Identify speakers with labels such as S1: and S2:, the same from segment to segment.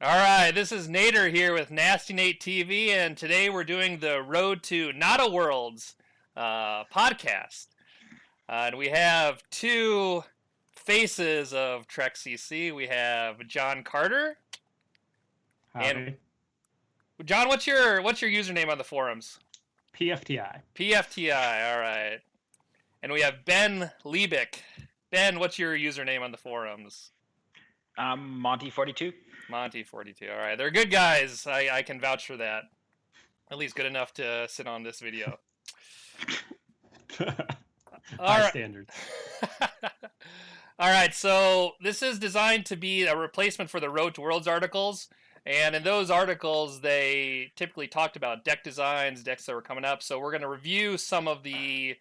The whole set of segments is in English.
S1: All right, this is Nader here with Nasty Nate TV, and today we're doing the Road to Not a Worlds podcast. And we have two faces of Trek CC. We have John Carter, and
S2: Howdy.
S1: John, what's your username on the forums?
S2: PFTI.
S1: PFTI. All right, and we have Ben Liebick. Ben, what's your username on the forums?
S3: Monty42.
S1: Monty42. All right, they're good guys. I can vouch for that. At least good enough to sit on this video.
S2: High standards.
S1: All right, so this is designed to be a replacement for the Road to Worlds articles. And in those articles, they typically talked about deck designs, decks that were coming up. So we're going to review some of the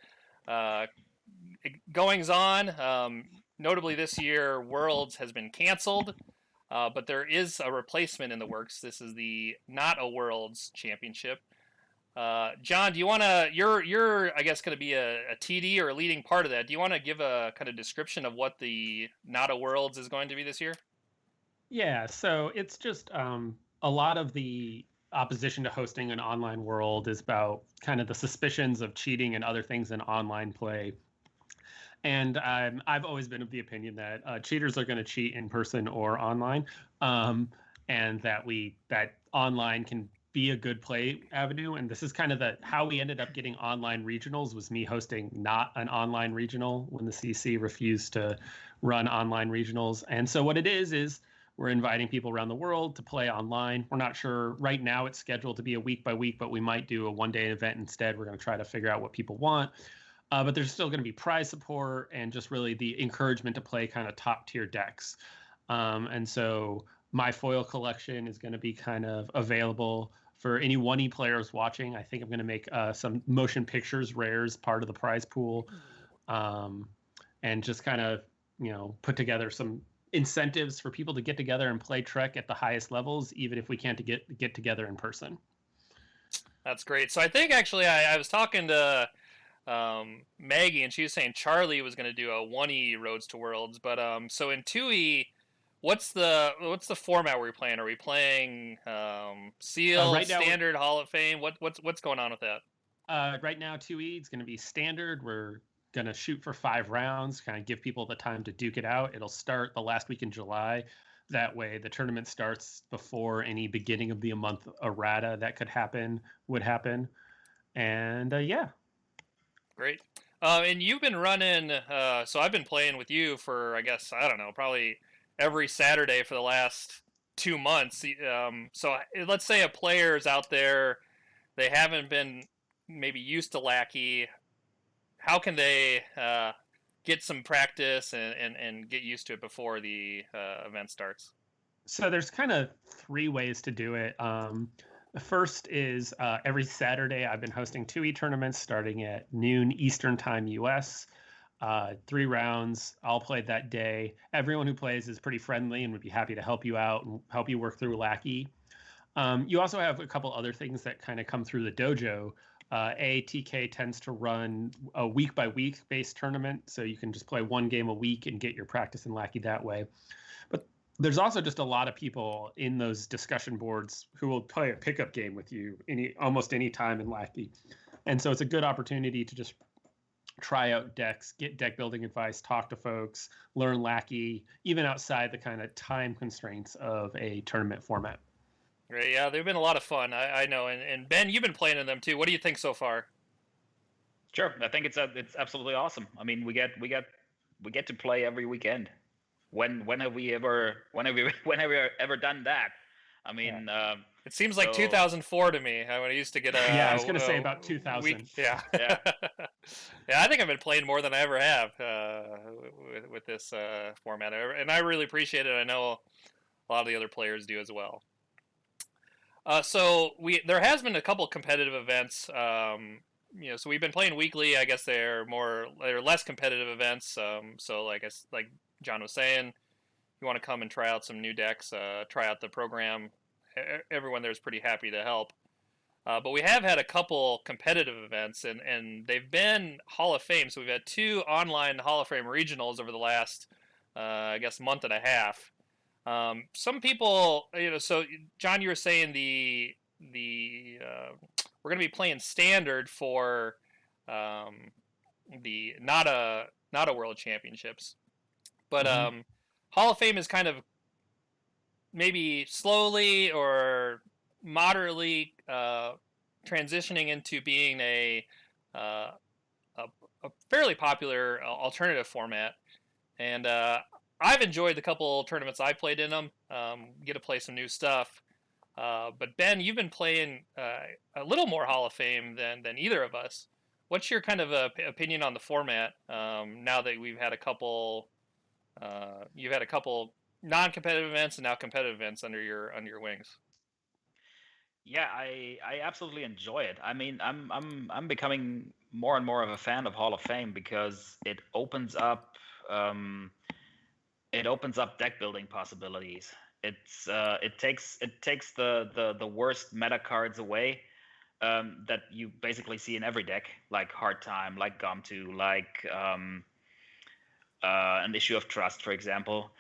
S1: goings on. Notably, this year, Worlds has been canceled. But there is a replacement in the works. This is the Not a Worlds Championship. John, do you want to? You're I guess going to be a TD or a leading part of that. Do you want to give a kind of description of what the Not a Worlds is going to be this year?
S2: Yeah, so it's just a lot of the opposition to hosting an online world is about kind of the suspicions of cheating and other things in online play. And I've always been of the opinion that cheaters are going to cheat in person or online, and that online can be a good play avenue. And this is kind of how we ended up getting online regionals was me hosting not an online regional when the CC refused to run online regionals. And so what it is we're inviting people around the world to play online. We're not sure right now it's scheduled to be a week by week, but we might do a one-day event instead. We're going to try to figure out what people want. But there's still going to be prize support and just really the encouragement to play kind of top tier decks. And so my foil collection is going to be kind of available for any 1E players watching. I think I'm going to make some motion pictures rares part of the prize pool, and just kind of put together some incentives for people to get together and play Trek at the highest levels, even if we can't get together in person.
S1: That's great. So I think actually I was talking to Maggie, and she was saying Charlie was going to do a 1E Roads to Worlds, but so in 2E, what's the format we're playing? Are we playing Seal,
S2: right now,
S1: Standard, Hall of Fame? What's going on with that?
S2: Right now, 2E it's going to be Standard. We're going to shoot for 5 rounds, kind of give people the time to duke it out. It'll start the last week in July. That way, the tournament starts before any beginning of the month errata that would happen. And yeah.
S1: Great. And you've been running, so I've been playing with you for, I guess, I don't know, probably every Saturday for the last 2 months. So let's say a player's out there, they haven't been maybe used to Lackey. How can they get some practice and get used to it before the event starts?
S2: So there's kind of 3 ways to do it. The first is every Saturday I've been hosting 2E tournaments starting at noon Eastern Time US. 3 rounds. I'll play that day. Everyone who plays is pretty friendly and would be happy to help you out and help you work through Lackey. You also have a couple other things that kind of come through the dojo. TK tends to run a week-by-week based tournament, so you can just play 1 game a week and get your practice in Lackey that way. But there's also just a lot of people in those discussion boards who will play a pickup game with you almost any time in Lackey. And so it's a good opportunity to just try out decks, get deck building advice, talk to folks, learn Lackey, even outside the kind of time constraints of a tournament format.
S1: Right, yeah, they've been a lot of fun. I know, and Ben, you've been playing in them too. What do you think so far?
S3: Sure, I think it's absolutely awesome. I mean, we get to play every weekend. When have we ever done that? I mean,
S1: it seems like 2004 to me. When I used to get a
S2: I was going to say about 2000.
S1: Yeah. Yeah, I think I've been playing more than I ever have with this format, and I really appreciate it. I know a lot of the other players do as well. So there has been a couple competitive events. So we've been playing weekly. I guess they're less competitive events. So like John was saying, you want to come and try out some new decks, try out the program. Everyone there is pretty happy to help. But we have had a couple competitive events, and they've been Hall of Fame. So we've had 2 online Hall of Fame regionals over the last, I guess, month and a half. Some people, so John, you were saying we're going to be playing standard for um, the not a world championships, but
S2: Mm-hmm.
S1: Hall of Fame is kind of maybe slowly or moderately transitioning into being uh, a, a fairly popular alternative format. And I've enjoyed the couple tournaments I played in them. Get to play some new stuff. But Ben, you've been playing a little more Hall of Fame than either of us. What's your kind of opinion on the format now that we've had a couple? You've had a couple non-competitive events and now competitive events under your wings.
S3: Yeah, I absolutely enjoy it. I mean, I'm becoming more and more of a fan of Hall of Fame because um, it opens up deck building possibilities. It takes the worst meta cards away that you basically see in every deck, like Hard Time, like Gum2, like an Issue of Trust, for example,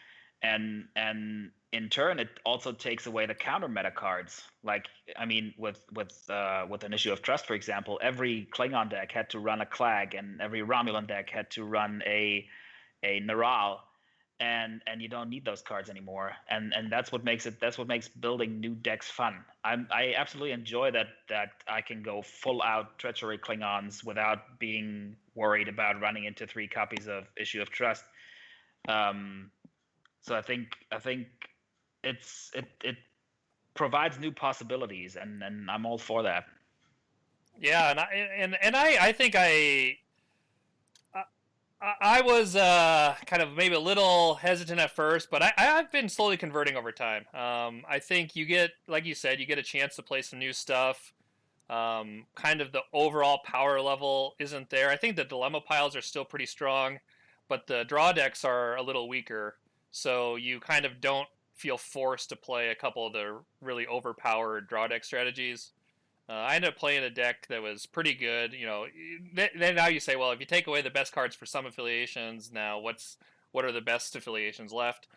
S3: and in turn it also takes away the counter meta cards. Like, I mean, with an Issue of Trust, for example, every Klingon deck had to run a Clag, and every Romulan deck had to run a Naral, and you don't need those cards anymore. And that's what makes building new decks fun. I absolutely enjoy that I can go full out treachery Klingons without being worried about running into 3 copies of Issue of Trust. Um, so I think it provides new possibilities, and I'm all for that.
S1: Yeah, I think I was kind of maybe a little hesitant at first, but I've been slowly converting over time. I think you get, like you said, you get a chance to play some new stuff. Kind of the overall power level isn't there. I think the dilemma piles are still pretty strong, but the draw decks are a little weaker. So you kind of don't feel forced to play a couple of the really overpowered draw deck strategies. I ended up playing a deck that was pretty good. Then now you say, well, if you take away the best cards for some affiliations, now what are the best affiliations left?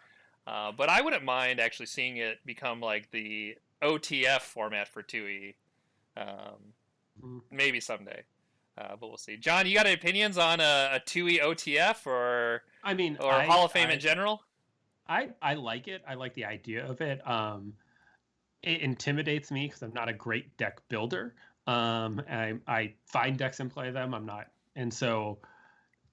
S1: But I wouldn't mind actually seeing it become like the OTF format for 2E. Maybe someday, but we'll see. John, you got any opinions on a 2E OTF
S2: I mean,
S1: or Hall of Fame in general?
S2: I like it. I like the idea of it. It intimidates me because I'm not a great deck builder. I find decks and play them. I'm not, and so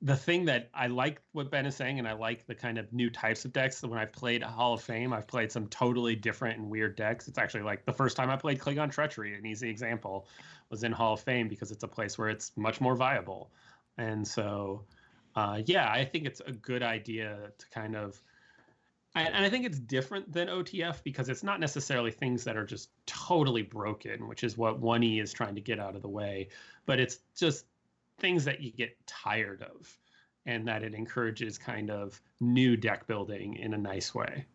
S2: the thing that I like what Ben is saying, and I like the kind of new types of decks. So when I've played Hall of Fame, I've played some totally different and weird decks. It's actually like the first time I played Klingon Treachery, an easy example, was in Hall of Fame because it's a place where it's much more viable. And so, yeah, I think it's a good idea to kind of, and I think it's different than OTF because it's not necessarily things that are just totally broken, which is what 1E is trying to get out of the way, but it's just things that you get tired of, and that it encourages kind of new deck building in a nice way.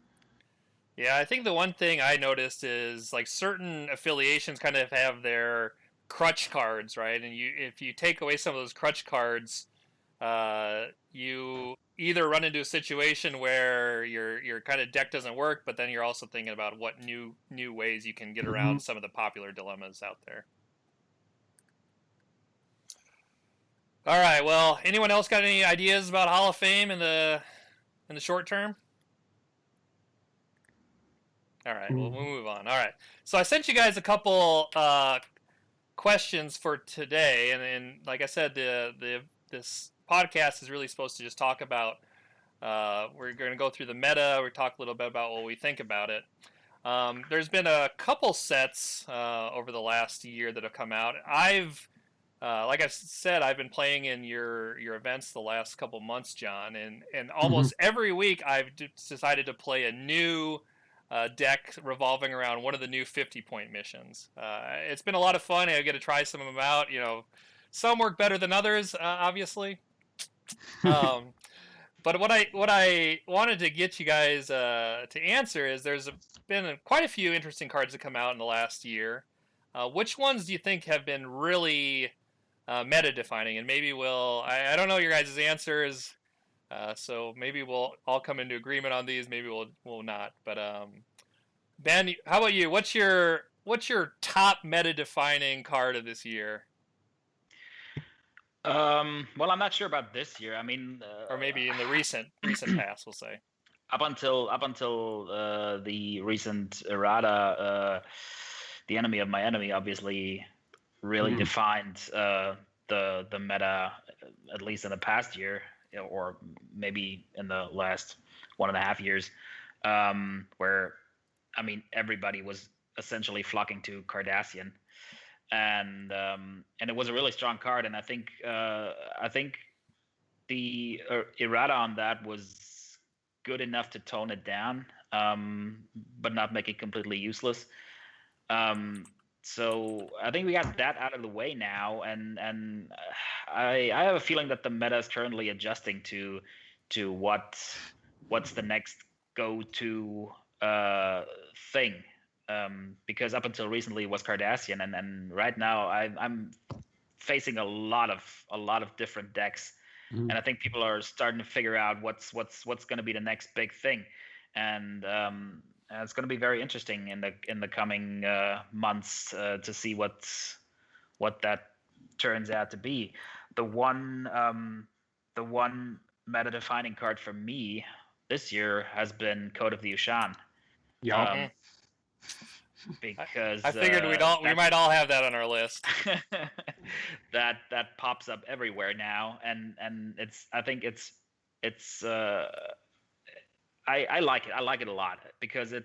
S1: Yeah, I think the one thing I noticed is like certain affiliations kind of have their crutch cards, right? And if you take away some of those crutch cards, you either run into a situation where your kind of deck doesn't work, but then you're also thinking about what new ways you can get
S2: Mm-hmm.
S1: around some of the popular dilemmas out there. All right. Well, anyone else got any ideas about Hall of Fame in the short term? All right. Well, we'll move on. All right. So I sent you guys a couple questions for today, and like I said, this podcast is really supposed to just talk about. We're going to go through the meta. We talk a little bit about what we think about it. There's been a couple sets over the last year that have come out. Like I said, I've been playing in your events the last couple months, John, and almost every week I've decided to play a new deck revolving around one of the new 50-point missions. It's been a lot of fun. I get to try some of them out. Some work better than others, obviously. But what I wanted to get you guys to answer is there's been quite a few interesting cards that come out in the last year. Which ones do you think have been really meta defining? And maybe I don't know your guys' answers. So maybe we'll all come into agreement on these. Maybe we'll not. But Ben, how about you? What's your top meta defining card of this year,
S3: Well, I'm not sure about this year. I mean,
S1: or maybe in the recent past? We'll say.
S3: up until the recent errata, the enemy of my enemy obviously really defined the meta, at least in the past year, or maybe in the last 1.5 years, where I mean everybody was essentially flocking to Cardassian, and it was a really strong card, and I think the errata on that was good enough to tone it down, but not make it completely useless. Um, so I think we got that out of the way now, and I have a feeling that the meta is currently adjusting to what's the next go-to thing. Because up until recently it was Cardassian, and right now I'm facing a lot of different decks, and I think people are starting to figure out what's going to be the next big thing, and it's going to be very interesting in the coming months to see what that turns out to be. The one meta defining card for me this year has been Code of the Ushan.
S2: Yeah.
S3: Um, because
S1: I figured we might all have that on our list.
S3: that pops up everywhere now, and I think it's I like it. I like it a lot because it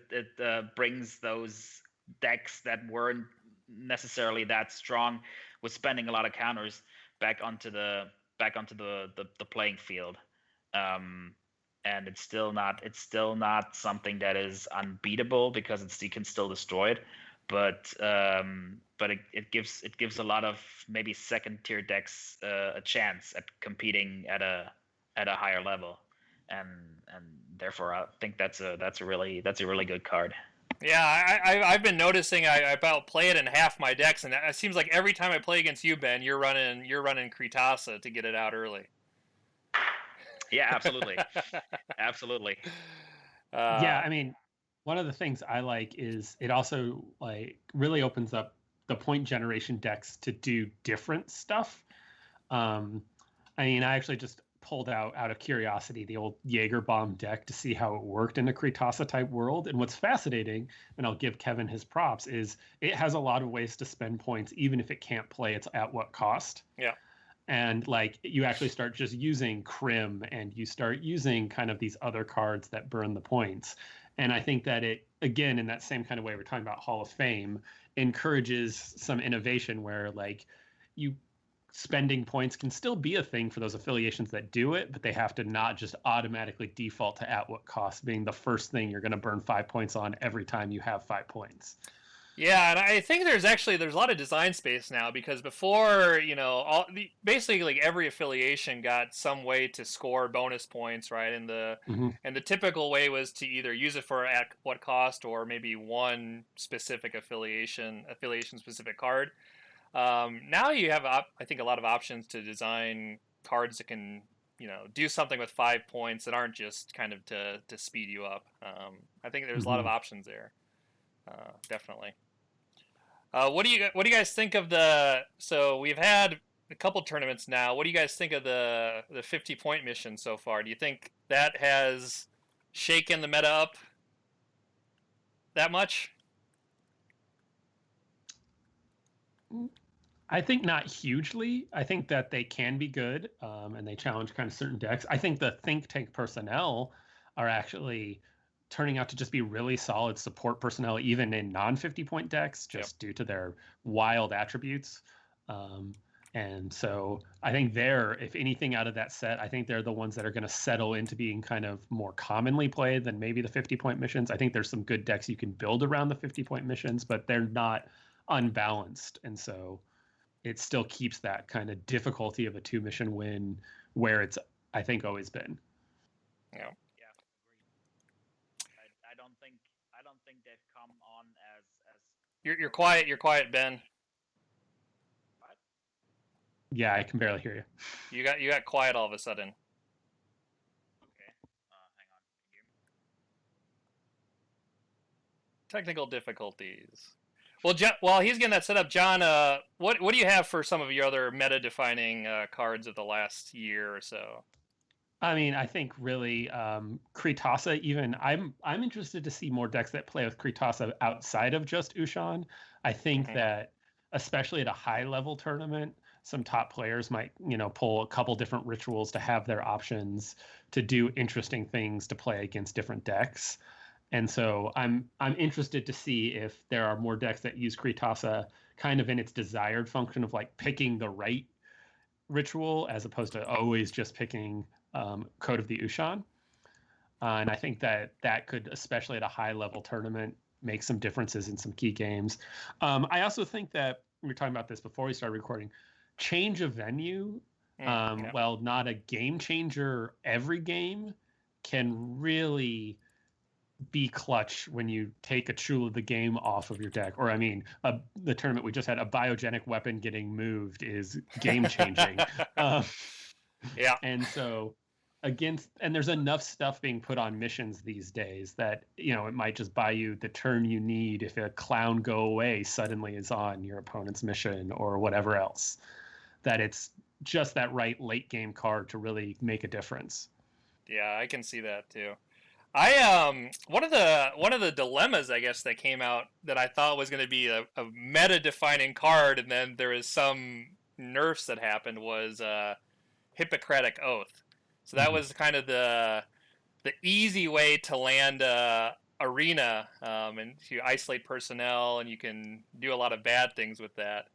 S3: brings those decks that weren't necessarily that strong with spending a lot of counters back onto the playing field. And it's still not something that is unbeatable because you can still destroy it, but it gives a lot of maybe second tier decks a chance at competing at a higher level, and therefore I think that's a really good card.
S1: Yeah, I've been noticing I about play it in half my decks, and it seems like every time I play against you, Ben, you're running Kritasa to get it out early.
S3: Yeah, absolutely, absolutely.
S2: Yeah, I mean, one of the things I like is it also like really opens up the point generation decks to do different stuff. I mean, I actually just pulled out of curiosity the old Jaeger bomb deck to see how it worked in a Kritasa type world. And what's fascinating, and I'll give Kevin his props, is it has a lot of ways to spend points, even if it can't play. It's at what cost?
S1: Yeah.
S2: And like you actually start just using Crim, and you start using kind of these other cards that burn the points. And I think that it, again, in that same kind of way we're talking about Hall of Fame, encourages some innovation where like you spending points can still be a thing for those affiliations that do it, but they have to not just automatically default to at what cost being the first thing you're going to burn 5 points on every time you have 5 points.
S1: Yeah, and I think there's a lot of design space now, because before, basically like every affiliation got some way to score bonus points, right? And the typical way was to either use it for at what cost, or maybe one specific affiliation specific card. Now you have I think a lot of options to design cards that can do something with 5 points that aren't just kind of to speed you up. I think there's a lot of options there. Definitely. What do you guys think of the? So we've had a couple tournaments now. What do you guys think of the 50-point mission so far? Do you think that has shaken the meta up that much?
S2: I think not hugely. I think that they can be good, and they challenge kind of certain decks. I think the think tank personnel are actually turning out to just be really solid support personnel, even in non 50-point decks, just due to their wild attributes. And so I think if anything out of that set, I think they're the ones that are going to settle into being kind of more commonly played than maybe the 50-point missions. I think there's some good decks you can build around the 50-point missions, but they're not unbalanced. And so it still keeps that kind of difficulty of a 2-mission win where it's, I think, always been.
S1: Yeah.
S3: I don't think they've come on as.
S1: You're quiet. You're quiet, Ben.
S3: What?
S2: Yeah, I can barely hear you.
S1: You got quiet all of a sudden. Technical difficulties. Well, while he's getting that set up, John, what do you have for some of your other meta-defining cards of the last year or so?
S2: I mean, I think really Kritasa. Even I'm interested to see more decks that play with Kritasa outside of just Ushan. I think that especially at a high level tournament, some top players might pull a couple different rituals to have their options to do interesting things to play against different decks. And so I'm interested to see if there are more decks that use Kritasa kind of in its desired function of like picking the right ritual as opposed to always just picking Code of the Ushan. And I think that could, especially at a high level tournament, make some differences in some key games. I also think that we were talking about this before we started recording. Change of venue, well, not a game changer every game, can really be clutch when you take a Chula the game off of your deck. Or I mean, the tournament we just had, a biogenic weapon getting moved is game changing.
S1: Yeah.
S2: And so there's enough stuff being put on missions these days that it might just buy you the turn you need if a clown go away suddenly is on your opponent's mission or whatever else, that it's just that right late game card to really make a difference.
S1: Yeah, I can see that too. One of the dilemmas, I guess, that came out that I thought was going to be a meta defining card, and then there was some nerfs that happened, was Hippocratic Oath. So that was kind of the easy way to land arena, and you isolate personnel, and you can do a lot of bad things with that.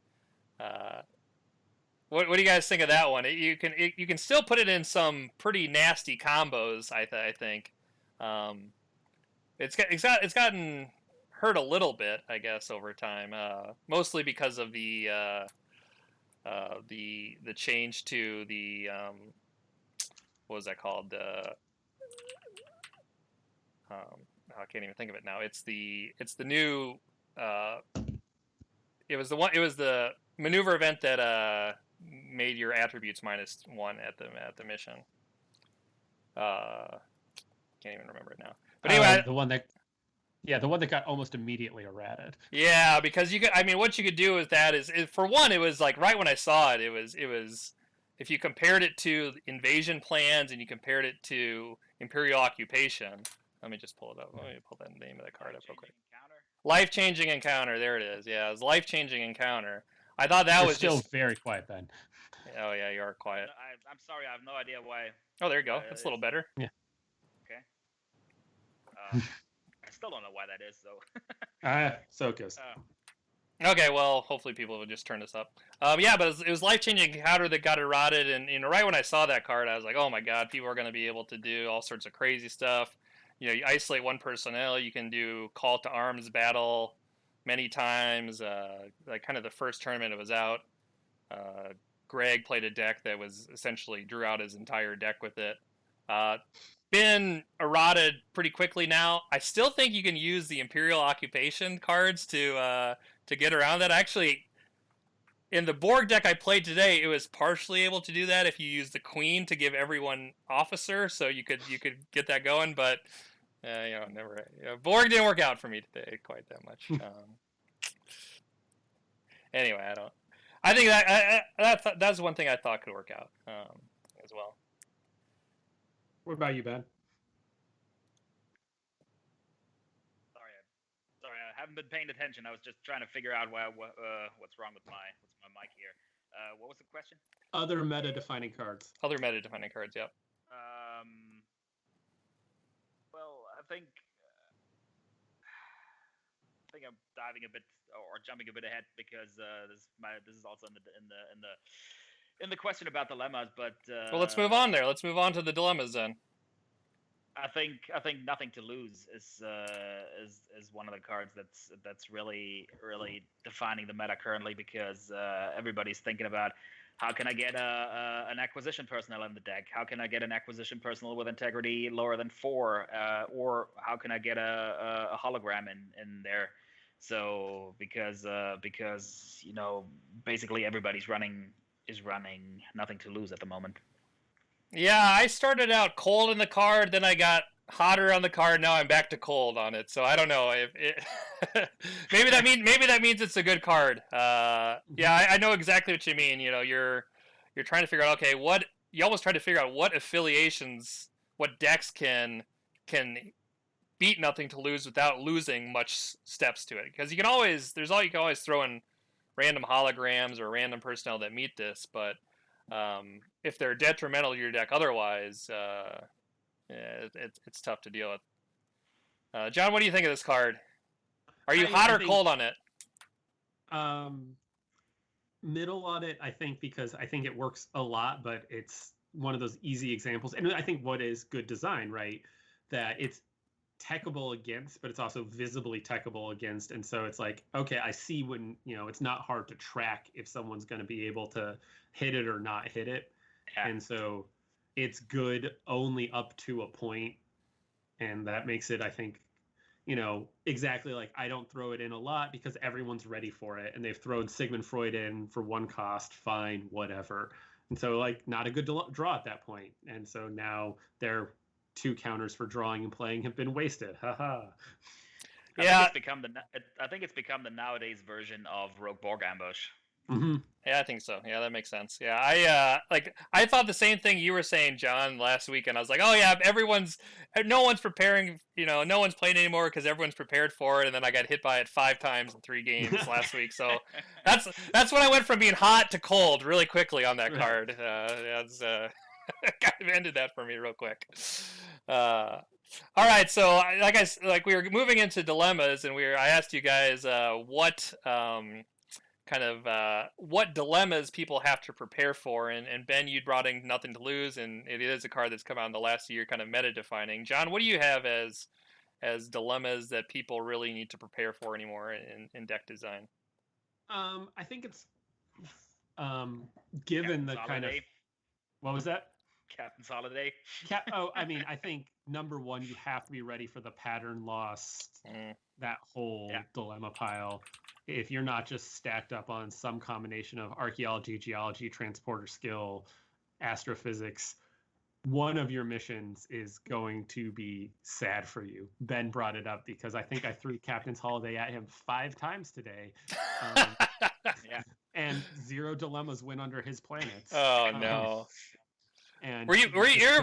S1: What do you guys think of that one? You can still put it in some pretty nasty combos. I think. It's gotten hurt a little bit, I guess, over time. Mostly because of the change to the what was that called? I can't even think of it now. It's the new. It was the maneuver event that made your attributes -1 at the mission. Can't even remember it now. But anyway,
S2: the one that got almost immediately errated.
S1: Yeah, because what you could do with that is for one, it was like right when I saw it, it was if you compared it to invasion plans and you compared it to Imperial Occupation. Let me just pull it up. Let me pull that name of the card up real quick. Life-changing encounter. There it is. Yeah, it was life-changing encounter. I thought that was
S2: still very quiet, Ben.
S1: Oh yeah, you are quiet.
S3: I'm sorry, I have no idea why.
S1: Oh, there you go. That's a little better.
S2: Yeah.
S3: Okay. I still don't know why that is, though.
S2: So it goes.
S1: Okay, well, hopefully people will just turn this up. Yeah, but it was life-changing encounter that got eroded, and right when I saw that card, I was like, oh my god, people are going to be able to do all sorts of crazy stuff. You isolate one personnel, you can do call to arms battle many times. Like kind of the first tournament it was out, Greg played a deck that was essentially drew out his entire deck with it. Been eroded pretty quickly now. I still think you can use the Imperial Occupation cards to get around that. Actually, in the Borg deck I played today, it was partially able to do that if you use the Queen to give everyone officer, so you could get that going. But never. Borg didn't work out for me today quite that much. Anyway, I think that's one thing I thought could work out as well.
S2: What about you, Ben?
S3: Sorry, I haven't been paying attention. I was just trying to figure out what's wrong with my mic here. What was the question?
S2: Other meta-defining cards.
S1: Other meta-defining cards, yep.
S3: Well, I think I'm diving a bit or jumping a bit ahead because this is also in the question about dilemmas, but
S1: well, let's move on there. Let's move on to the dilemmas then.
S3: I think nothing to lose is one of the cards that's really defining the meta currently, because everybody's thinking about how can I get an acquisition personnel in the deck? How can I get an acquisition personnel with integrity lower than 4? Or how can I get a hologram in there? So because basically everybody's running nothing to lose at the moment.
S1: Yeah, I started out cold in the card, then I got hotter on the card. Now I'm back to cold on it. So I don't know if it maybe that means it's a good card. Yeah, I know exactly what you mean. You know, you're trying to figure out, okay, you almost try to figure out what affiliations, what decks can beat Nothing to Lose without losing much steps to it, because you can always throw in random holograms or random personnel that meet this, but if they're detrimental to your deck otherwise, yeah, it's tough to deal with. John, what do you think of this card? Are you hot or cold on it?
S2: Middle on it, I think, because I think it works a lot, but it's one of those easy examples. And I think what is good design, right? That it's techable against, but it's also visibly techable against. And so it's like, okay, I see when, it's not hard to track if someone's going to be able to hit it or not hit it. Yeah. And so it's good only up to a point. And that makes it, I think, exactly like I don't throw it in a lot because everyone's ready for it. And they've thrown Sigmund Freud in for 1 cost, fine, whatever. And so, like, not a good draw at that point. And so now their 2 counters for drawing and playing have been wasted. Haha.
S3: Yeah. I think it's become the nowadays version of Rogue Borg Ambush.
S2: Mm-hmm.
S1: Yeah, I think so. Yeah, that makes sense. Yeah, I thought the same thing you were saying, John, last week, and I was like, oh yeah, no one's preparing, no one's playing anymore because everyone's prepared for it, and then I got hit by it 5 times in 3 games last week. So that's when I went from being hot to cold really quickly on that card. Kind of ended that for me real quick. All right, so we were moving into dilemmas, and I asked you guys what what dilemmas people have to prepare for, and Ben, you brought in Nothing to Lose, and it is a card that's come out in the last year, kind of meta defining. John, what do you have as dilemmas that people really need to prepare for anymore in deck design?
S2: I think it's given the kind of, what was that?
S3: Captain's Holiday.
S2: I think number one, you have to be ready for the pattern loss, that whole dilemma pile. If you're not just stacked up on some combination of archaeology, geology, transporter skill, astrophysics, one of your missions is going to be sad for you. Ben brought it up because I think I threw Captain's Holiday at him 5 times today. And 0 dilemmas went under his planets.
S1: Oh, no.
S2: And
S1: were you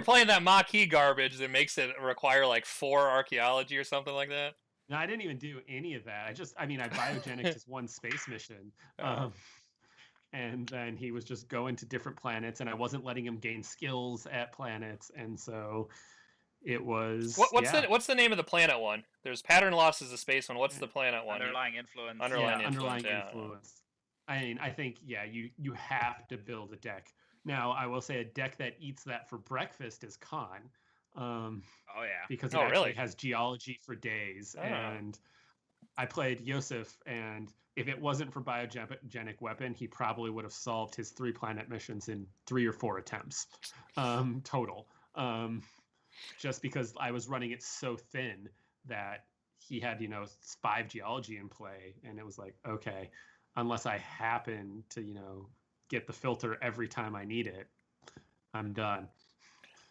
S1: playing that Maquis garbage that makes it require like 4 archaeology or something like that?
S2: No, I didn't even do any of that. I biogenics is 1 space mission. And then he was just going to different planets, and I wasn't letting him gain skills at planets. And so it was...
S1: What's the name of the planet one? There's Pattern Loss is a space one. What's the planet one?
S3: Underlying Influence.
S2: Underlying Influence. I think, you have to build a deck. Now, I will say a deck that eats that for breakfast is Khan. Because it actually has geology for days. And I played Yosef, and if it wasn't for biogenic weapon, he probably would have solved his 3 planet missions in 3 or 4 attempts total. Just because I was running it so thin that he had 5 geology in play, and it was like, okay, unless I happen to get the filter every time I need it, I'm done.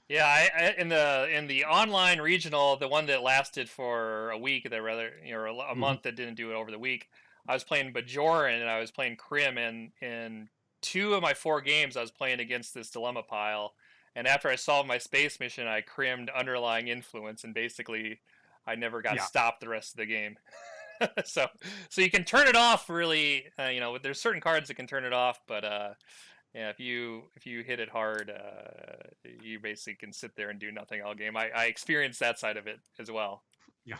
S1: Yeah, in the online regional, the one that lasted for a week, a month that didn't do it over the week, I was playing Bajoran and I was playing Krim, and in 2 of my 4 games, I was playing against this dilemma pile. And after I solved my space mission, I crimmed Underlying Influence, and basically, I never got stopped the rest of the game. So you can turn it off really. There's certain cards that can turn it off, but if you hit it hard, you basically can sit there and do nothing all game. I experienced that side of it as well.
S2: Yeah.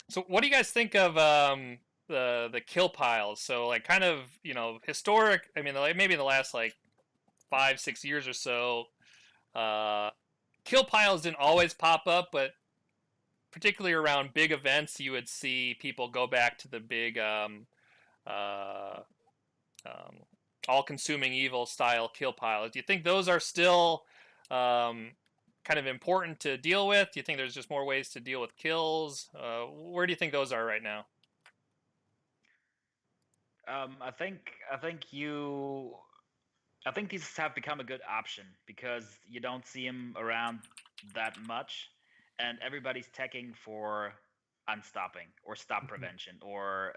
S1: So what do you guys think of the kill piles? So like kind of historic. I mean, like maybe in the last 5-6 years or so, kill piles didn't always pop up, but particularly around big events, you would see people go back to the big all-consuming evil style kill piles. Do you think those are still kind of important to deal with? Do you think there's just more ways to deal with kills? Where do you think those are right now?
S3: I think these have become a good option because you don't see them around that much, and everybody's teching for unstopping or stop prevention or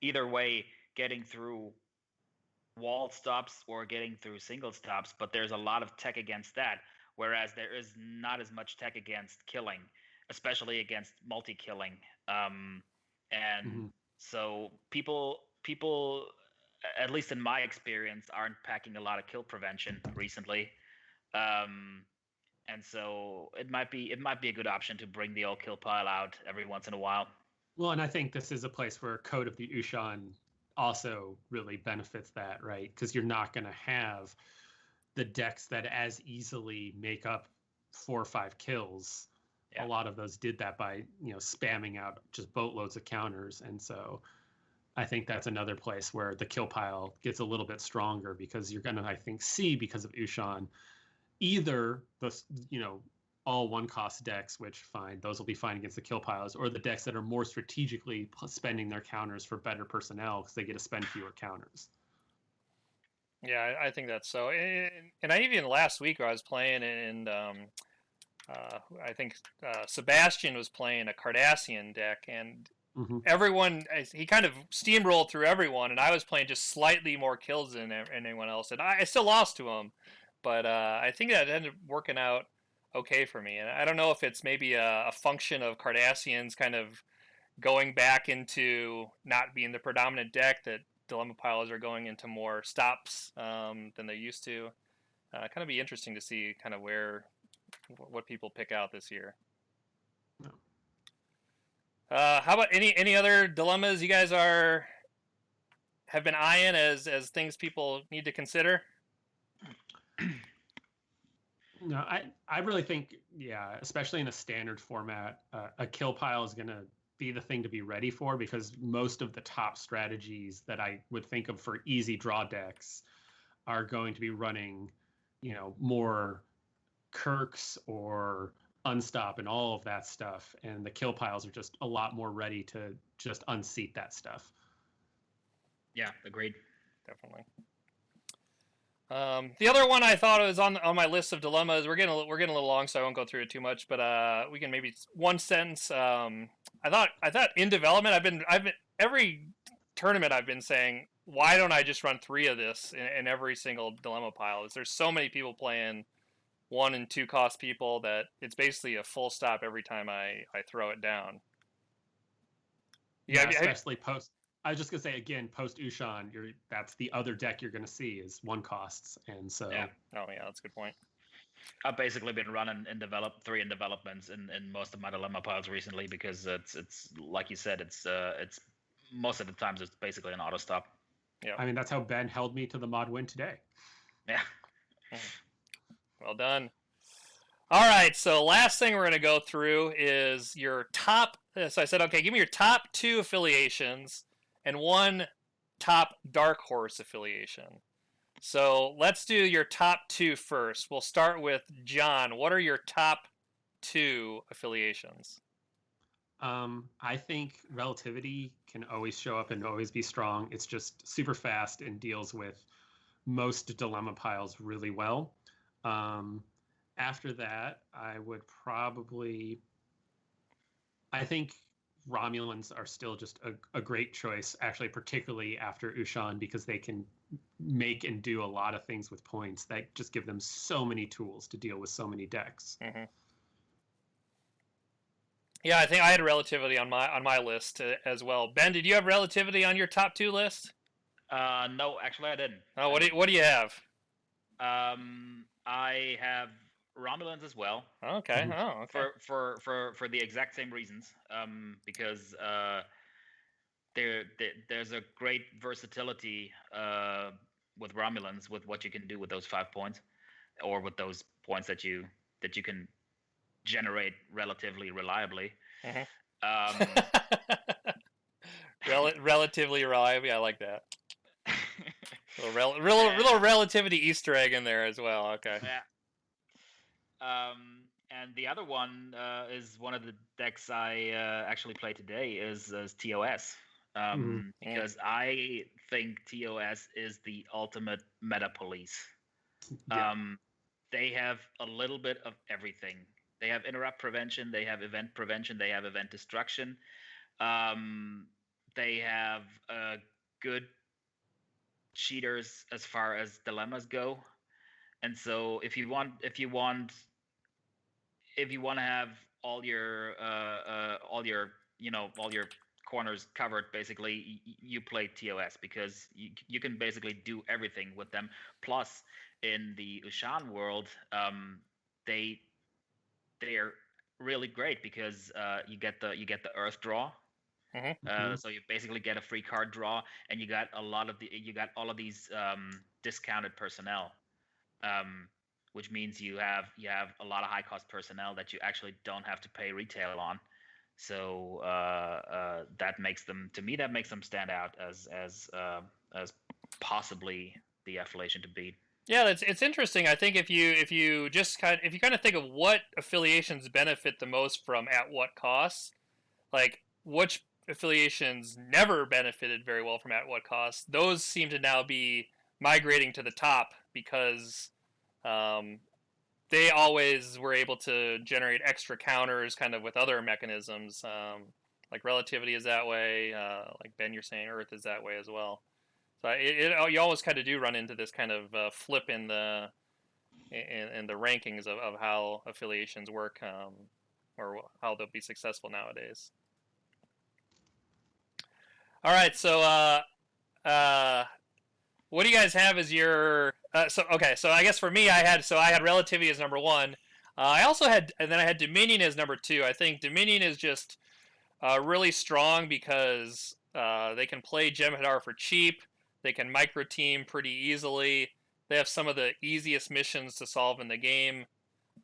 S3: either way, getting through wall stops or getting through single stops, but there's a lot of tech against that, whereas there is not as much tech against killing, especially against multi-killing. And so people, at least in my experience, aren't packing a lot of kill prevention recently. And so it might be a good option to bring the old kill pile out every once in a while.
S2: Well, and I think this is a place where Code of the Ushan also really benefits that, right? Because you're not going to have the decks that as easily make up 4 or 5 kills. Yeah. A lot of those did that by spamming out just boatloads of counters, and so I think that's another place where the kill pile gets a little bit stronger, because you're going to, I think, see, because of Ushan, either the all one cost decks, which fine, those will be fine against the kill piles, or the decks that are more strategically spending their counters for better personnel because they get to spend fewer counters.
S1: Yeah, I think that's so. And I even last week I was playing, and I think Sebastian was playing a Cardassian deck, and everyone, he kind of steamrolled through everyone, and I was playing just slightly more kills than anyone else, and I still lost to him, but I think that ended up working out okay for me. And I don't know if it's maybe a function of Cardassians kind of going back into not being the predominant deck, that Dilemma Piles are going into more stops than they used to. Kind of be interesting to see kind of what people pick out this year. No. How about any other dilemmas you guys have been eyeing as things people need to consider?
S2: No, I really think, yeah, especially in a standard format, a kill pile is going to be the thing to be ready for, because most of the top strategies that I would think of for easy draw decks are going to be running, more Kirks or unstop and all of that stuff, and the kill piles are just a lot more ready to just unseat that stuff.
S3: Yeah, agreed.
S1: Definitely. The other one I thought was on my list of dilemmas. We're getting a little long, so I won't go through it too much. But we can maybe one sentence. I thought in development, I've been every tournament I've been saying, why don't I just run 3 of this in every single dilemma pile? There's so many people playing 1 and 2 cost people that it's basically a full stop every time I throw it down.
S2: Yeah, especially post. I was just gonna say again, post Ushan, that's the other deck you're gonna see is 1 costs, and so.
S1: Yeah. Oh yeah, that's a good point.
S3: I've basically been running 3 in developments in most of my dilemma piles recently, because it's like you said, it's most of the times it's basically an auto stop.
S2: Yeah. I mean, that's how Ben held me to the mod win today.
S3: Yeah.
S1: Well done. All right, so last thing we're going to go through is your top. So I said, okay, give me your top 2 affiliations and 1 top dark horse affiliation. So let's do your top 2 first. We'll start with John. What are your top 2 affiliations?
S2: I think Relativity can always show up and always be strong. It's just super fast and deals with most dilemma piles really well. After that, I would probably, I think Romulans are still just a great choice, actually, particularly after Ushan, because they can make and do a lot of things with points that just give them so many tools to deal with so many decks.
S1: Mm-hmm. Yeah, I think I had Relativity on my list as well. Ben, did you have Relativity on your top 2 list?
S3: No, actually I didn't.
S1: Oh, what do you have?
S3: I have Romulans as well.
S1: Okay. Oh, okay.
S3: For the exact same reasons. Because there's a great versatility with Romulans, with what you can do with those 5 points, or with those points that you can generate relatively reliably.
S1: Relatively reliably, I like that. Little Relativity Easter egg in there as well. Okay.
S3: Yeah. And the other one is one of the decks I actually play today is TOS. Because I think TOS is the ultimate meta police. Yeah. They have a little bit of everything. They have interrupt prevention. They have event prevention. They have event destruction. Um, they have good cheaters as far as dilemmas go. And so if you want to have all your all your corners covered, basically you play TOS because you can basically do everything with them. Plus, in the Ushan world, they they are really great because you get the Earth draw.
S1: Mm-hmm.
S3: So you basically get a free card draw, and you got all of these discounted personnel, um, which means you have a lot of high cost personnel that you actually don't have to pay retail on. So that makes them, to me, that makes them stand out as possibly the affiliation to beat.
S1: Yeah, it's interesting. I think if you just if you kind of think of what affiliations benefit the most from at what costs, like which affiliations never benefited very well from at what cost, those seem to now be migrating to the top because um, they always were able to generate extra counters kind of with other mechanisms. Like relativity is that way. Like Ben, you're saying Earth is that way as well. So you always kind of do run into this kind of flip in the rankings of how affiliations work, or how they'll be successful nowadays. All right, so uh, what do you guys have as your so okay? So I guess for me, I had relativity as number one. I also had, and then I had Dominion as number two. I think Dominion is just really strong because they can play Jem'Hadar for cheap. They can micro team pretty easily. They have some of the easiest missions to solve in the game.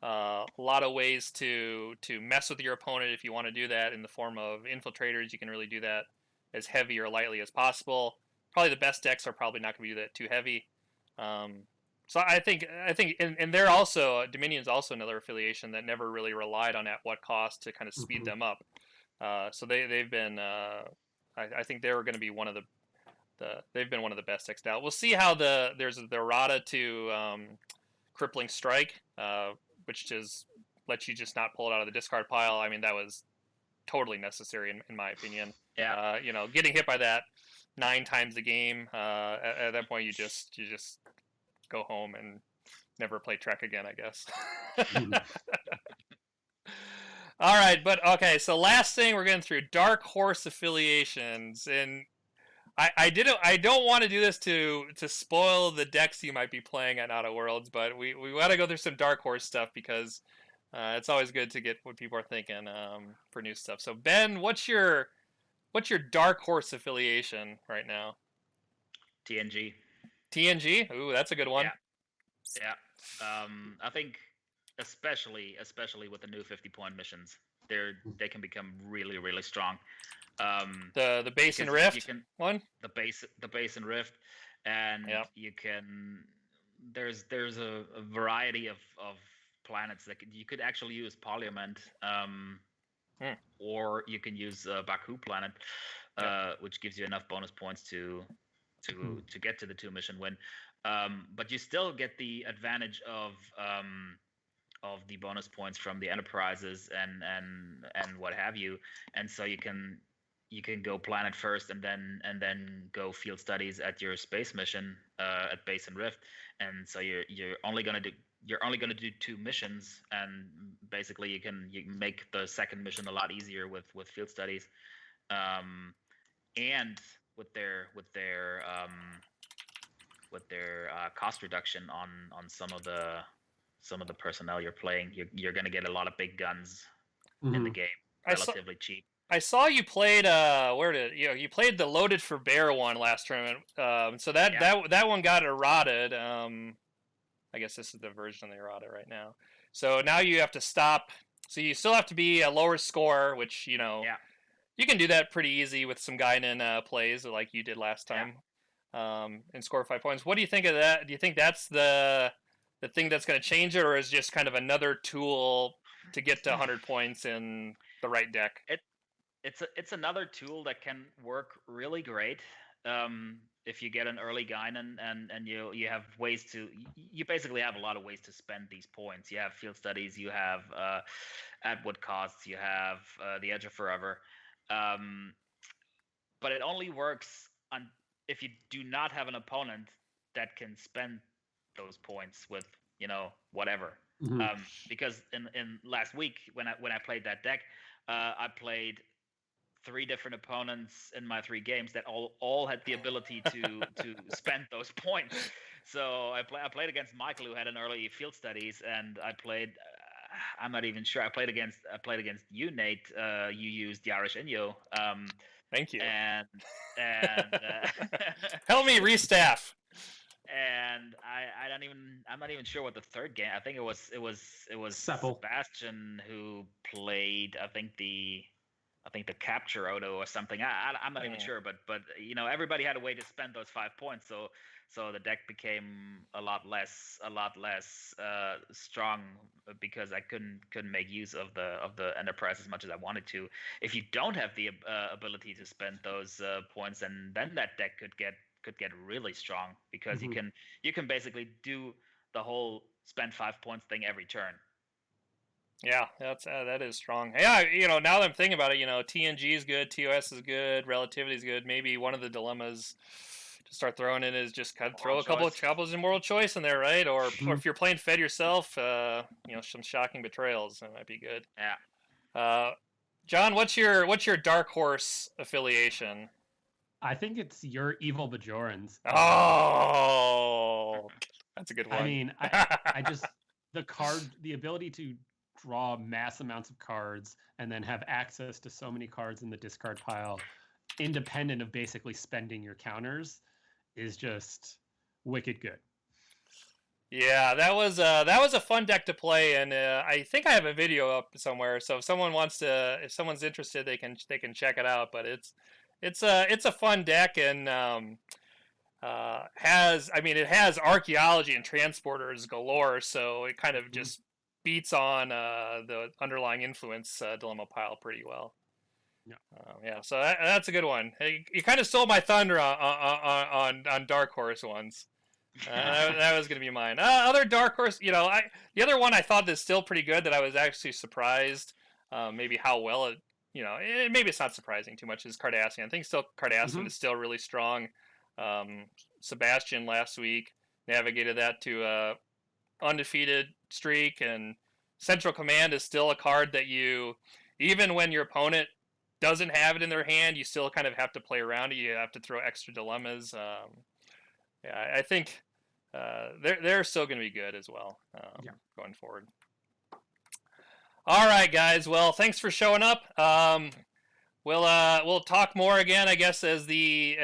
S1: A lot of ways to mess with your opponent if you want to do that in the form of infiltrators. You can really do that as heavy or lightly as possible. Probably the best decks are probably not going to do that too heavy. Um, so and they're also Dominion's also another affiliation that never really relied on at what cost to kind of speed them up. So they've been I think they were going to be one of they've been one of the best decks now. We'll see how there's the errata to crippling strike, which just lets you just not pull it out of the discard pile. I mean, that was totally necessary in my opinion.
S3: Yeah.
S1: Getting hit by that 9 times a game, at that point you just go home and never play Trek again, I guess. All right, but okay. So last thing we're getting through dark horse affiliations, and I don't want to do this to spoil the decks you might be playing at Outer Worlds, but we got to go through some dark horse stuff because it's always good to get what people are thinking for new stuff. So Ben, what's your dark horse affiliation right now?
S3: TNG.
S1: TNG? Ooh, that's a good one.
S3: Yeah. I think especially with the new 50-point missions, they can become really, really strong.
S1: The base and rift one.
S3: The base and rift, and you can. There's a variety of planets that you could actually use Parliament, or you can use Baku planet, which gives you enough bonus points to get to the 2 mission win. But you still get the advantage of the bonus points from the enterprises and what have you, and so you can go planet first and then go field studies at your space mission at base and rift, and so you're only going to do 2 missions, and basically you can make the second mission a lot easier with field studies, and with their cost reduction on some of the personnel you're playing, you're going to get a lot of big guns in the game relatively cheap.
S1: I saw you played you played the Loaded for Bear one last tournament. So that one got errated. I guess this is the version of the errata right now. So now you have to stop. So you still have to be a lower score, which you can do that pretty easy with some Guinan plays like you did last time, and score 5 points. What do you think of that? Do you think that's the thing that's going to change it, or is just kind of another tool to get to 100 points in the right deck?
S3: It's another tool that can work really great. if you get an early Guinan and you have ways to, you basically have a lot of ways to spend these points. You have field studies, you have at what costs, you have the Edge of Forever, but it only works on if you do not have an opponent that can spend those points with whatever.
S2: Mhm.
S3: Because in last week when I played that deck, I played 3 different opponents in my 3 games that all had the ability to spend those points. So I played against Michael, who had an early field studies, and I played. I'm not even sure. I played against you, Nate. You used the Irish Inyo.
S1: Thank you.
S3: And
S1: Help me restaff.
S3: and I'm not even sure what the third game. I think it was
S2: Sepple.
S3: Sebastian who played. I think the capture auto or something. I'm not even sure, but everybody had a way to spend those 5 points, so the deck became a lot less strong because I couldn't make use of the enterprise as much as I wanted to. If you don't have the ability to spend those points, then that deck could get really strong because
S2: Mhm.
S3: you can basically do the whole spend 5 points thing every turn.
S1: Yeah, that is strong. Yeah, now that I'm thinking about it, TNG is good, TOS is good, relativity is good. Maybe one of the dilemmas to start throwing in is just kind of throw a couple of couples in moral choice in there, right? Or if you're playing Fed yourself, some shocking betrayals that might be good.
S3: Yeah.
S1: John, what's your dark horse affiliation?
S2: I think it's your evil Bajorans.
S1: Oh, that's a good one.
S2: I mean, I just the ability to draw mass amounts of cards and then have access to so many cards in the discard pile, independent of basically spending your counters, is just wicked good.
S1: Yeah, that was a fun deck to play, and I think I have a video up somewhere. So if someone's interested, they can check it out. But it's a fun deck, and it has archaeology and transporters galore. So it kind of just beats on the underlying influence dilemma pile pretty well.
S2: Yeah.
S1: So that's a good one. Hey, you kind of stole my thunder on dark horse ones. That was going to be mine. Other dark horse, the other one I thought is still pretty good that I was actually surprised, maybe how well it, maybe it's not surprising too much, is Cardassian. I think Cardassian is still really strong. Sebastian last week navigated that to a undefeated streak, and Central Command is still a card that even when your opponent doesn't have it in their hand, you still kind of have to play around it. You have to throw extra dilemmas. Yeah, I think they're still going to be good as well going forward. All right, guys. Well, thanks for showing up. We'll talk more again, I guess, as the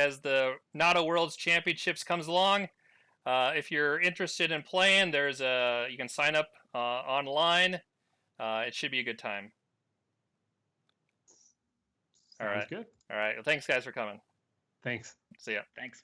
S1: NATO Worlds Championships comes along. If you're interested in playing, you can sign up online. It should be a good time.
S2: Sounds good.
S1: All right. Well, thanks, guys, for coming.
S2: Thanks.
S1: See ya.
S3: Thanks.